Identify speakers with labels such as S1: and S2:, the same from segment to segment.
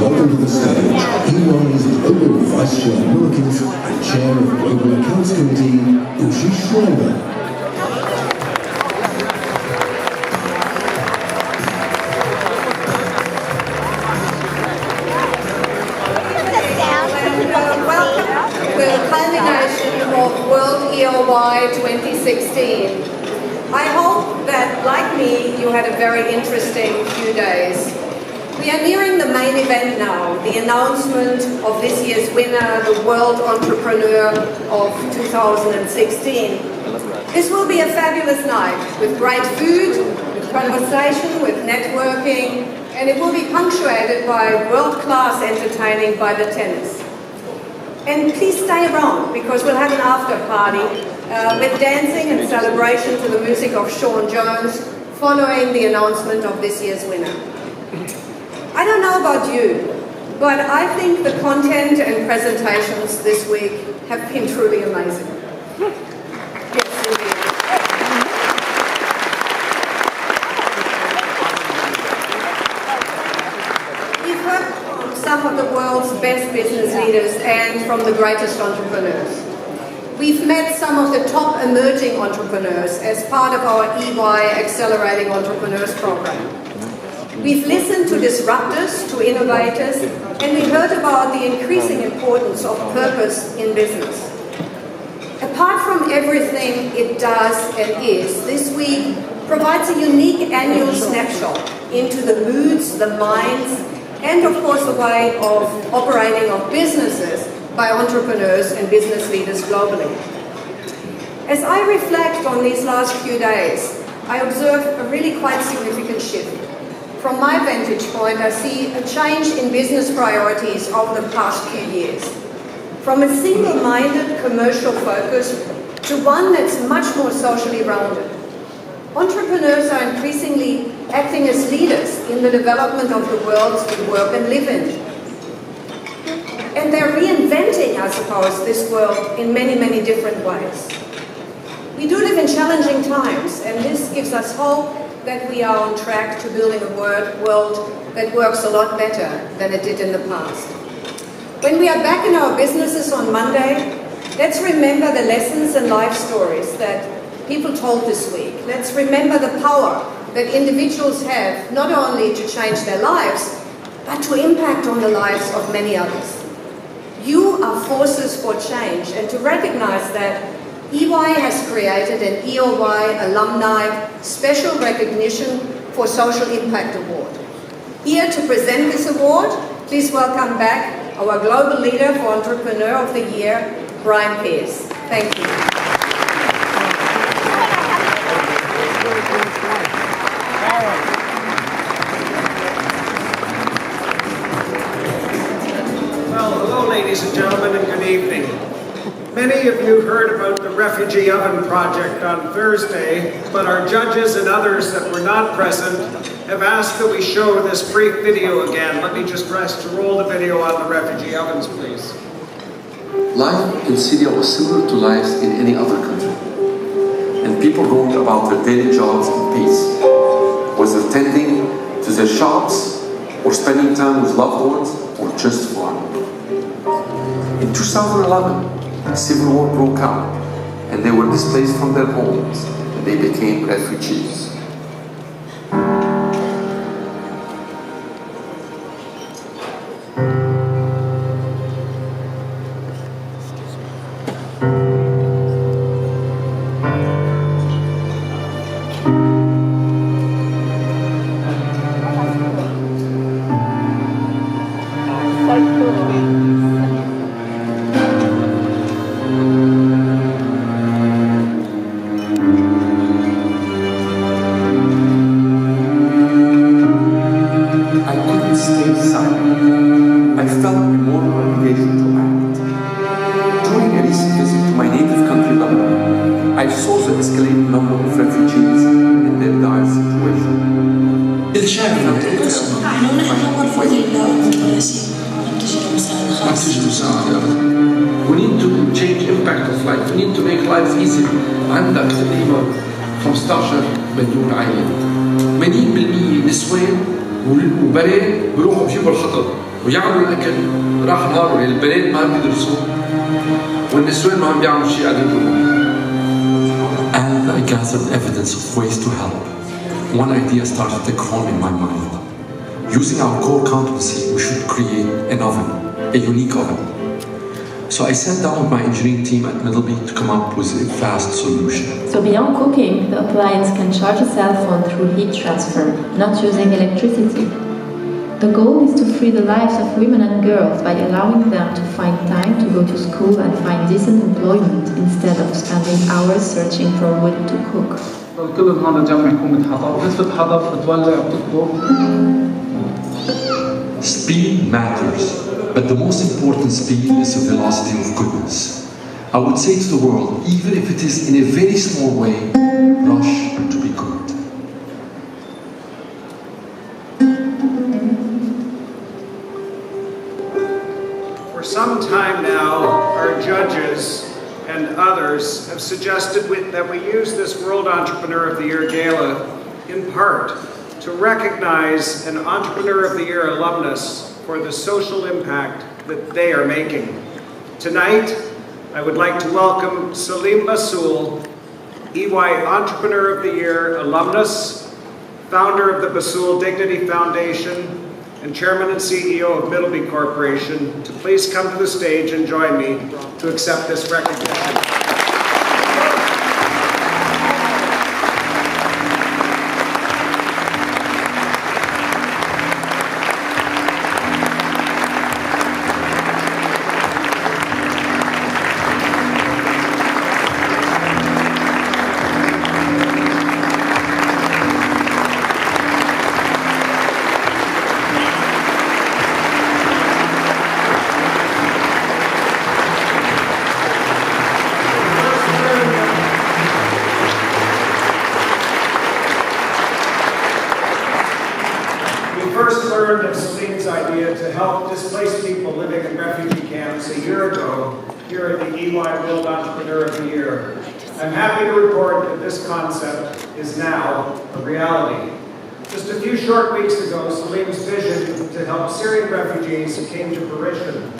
S1: welcome to the stage EY's Global Vice Chair Americans and Chair of Global Accounts Committee, Uschi Schreiber.
S2: World EOY 2016. I hope that, like me, you had a very interesting few days. We are nearing the main event now, the announcement of this year's winner, the World Entrepreneur of 2016. This will be a fabulous night with great food, with conversation, with networking, and it will be punctuated by world-class entertaining by the tennis. And please stay around, because we'll have an after party with dancing and celebration to the music of Sean Jones following the announcement of this year's winner. I don't know about you, but I think the content and presentations this week have been truly amazing. Yes, indeed. We've heard from some of the world's best business leaders and from the greatest entrepreneurs. We've met some of the top emerging entrepreneurs as part of our EY Accelerating Entrepreneurs program. We've listened to disruptors, to innovators, and we heard about the increasing importance of purpose in business. Apart from everything it does and is, this week provides a unique annual snapshot into the moods, the minds, and of course the way of operating of businesses by entrepreneurs and business leaders globally. As I reflect on these last few days, I observe a really quite significant shift. From my vantage point, I see a change in business priorities over the past few years. From a single-minded commercial focus to one that's much more socially rounded. Entrepreneurs are increasingly acting as leaders in the development of the worlds we work and live in. And they're reinventing, I suppose, this world in many, many different ways. We do live in challenging times, and this gives us hope that we are on track to building a world that works a lot better than it did in the past. When we are back in our businesses on Monday, let's remember the lessons and life stories that people told this week. Let's remember the power that individuals have not only to change their lives, but to impact on the lives of many others. You are forces for change, and to recognize that, EY has created an EOY Alumni Special Recognition for Social Impact Award. Here to present this award, please welcome back our Global Leader for Entrepreneur of the Year, Brian Pearce. Thank you.
S3: Well, hello ladies and gentlemen, and good evening. Many of you heard about the Refugee Oven project on Thursday, but our judges and others that were not present have asked that we show this brief video again. Let me just press to roll the video on the refugee ovens, please.
S4: Life in Syria was similar to life in any other country, and people going about their daily jobs in peace, whether tending to their shops, or spending time with loved ones, or just fun. In 2011, a civil war broke out, and they were displaced from their homes, and they became refugees. We need to change impact of life. We need to make life easy. عندك تقريبا 15 مليون عائلة. 80% نسوان وبنات بيروحوا بيجيبوا الحطب ويعملوا الأكل راح نهار البنات ما بيدرسوا والنسوان ما عم بيعملوا شيء قاعدين يقولوا. As I gathered evidence of ways to help, one idea started to take form in my mind. Using our core competency, we should create an oven, a unique oven. So I sat down with my engineering team at Middleby to come up with a fast solution.
S5: So beyond cooking, the appliance can charge a cell phone through heat transfer, not using electricity. The goal is to free the lives of women and girls by allowing them to find time to go to school and find decent employment instead of spending hours searching for wood to cook.
S6: كل النهار جمع حكومة حطب، بتفت حطب بتولع بتطبخ.
S4: Speed matters, but the most important speed is the velocity of goodness. I would say to the world, even if it is in a very small way, rush to be good.
S3: For some time now, our judges and others have suggested that we use this World Entrepreneur of the Year Gala in part to recognize an Entrepreneur of the Year alumnus for the social impact that they are making. Tonight, I would like to welcome Selim Bassoul, EY Entrepreneur of the Year alumnus, founder of the Bassoul Dignity Foundation, and Chairman and CEO of Middleby Corporation, to please come to the stage and join me to accept this recognition. First learned of Selim's idea to help displaced people living in refugee camps a year ago here at the EY World Entrepreneur of the Year. I'm happy to report that this concept is now a reality. Just a few short weeks ago, Selim's vision to help Syrian refugees came to fruition.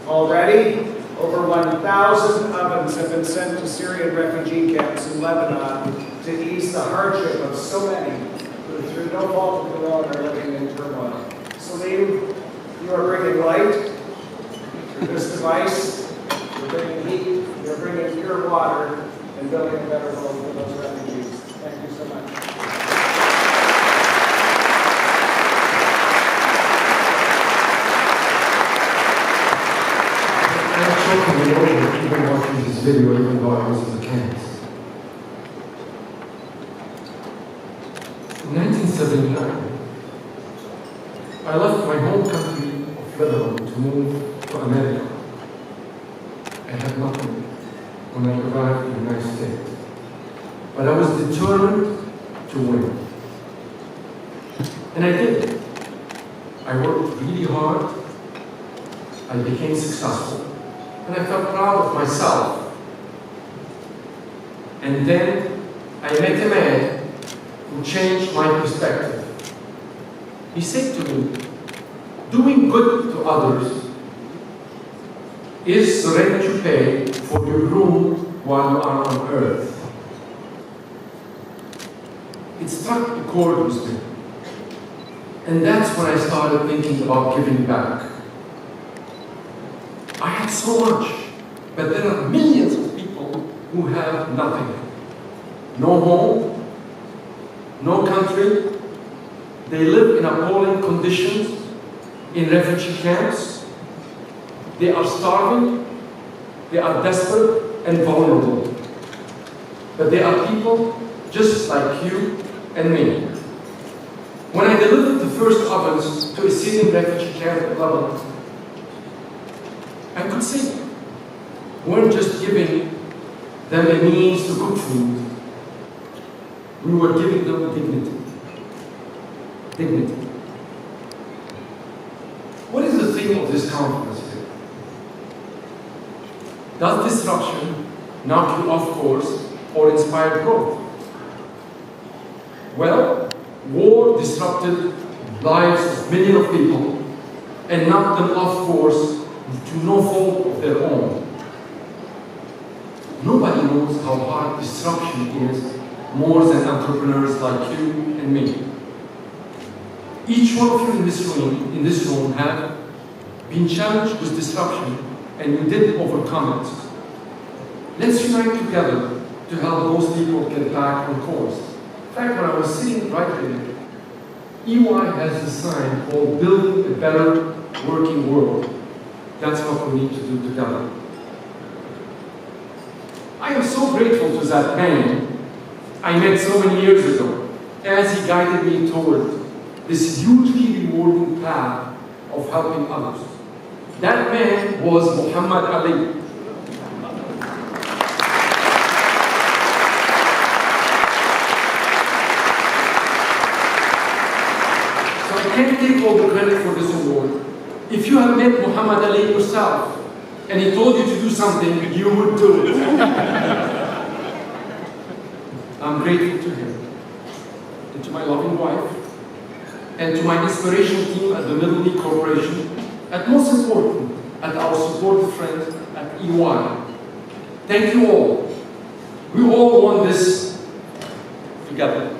S3: Already, over 1,000 ovens have been sent to Syrian refugee camps in Lebanon to ease the hardship of so many who, through no fault of their own, are living in turmoil. Selim, you are bringing light through this device. You're bringing heat. You're bringing pure water and building a better world for those refugees. Thank you so much.
S7: I'm choking with all the people watching this video, even though I was in the camps. In 1979, I left my home country of Lebanon to move to America. I had nothing when I arrived in the United States, but I was determined to win. And I did. I worked really hard, I became successful, and I felt proud of myself. And then I met a man who changed my perspective. He said to me, doing good to others is the rent you pay for your room while you are on earth. It struck a chord with me. And that's when I started thinking about giving back. I had so much, but there are millions of people who have nothing. No home, no country. They live in appalling conditions in refugee camps. They are starving, they are desperate and vulnerable. But they are people just like you and me. When I delivered the first ovens to a Syrian refugee camp in Lebanon, I could see we weren't just giving them a means to cook food, we were giving them dignity. Dignity. What is the theme of this conference here? Does disruption knock you off course or inspire growth? Well, war disrupted lives of millions of people and knocked them off course to no fault of their own. Nobody knows how hard disruption is more than entrepreneurs like you and me. Each one of you in this room have been challenged with disruption and you did overcome it. Let's unite together to help those people get back on course. In fact, when I was sitting right here, EY has a sign called Building a Better Working World. That's what we need to do together. I am so grateful to that man I met so many years ago as he guided me toward this hugely rewarding path of helping others. That man was Muhammad Ali. So I can't take all the credit for this award. If you have met Muhammad Ali yourself and he told you to do something, you would do it. I'm grateful to him and to my loving wife and to my inspirational team at the Middleby Corporation, and most important, at our supportive friends at EY. Thank you all. We all won this together.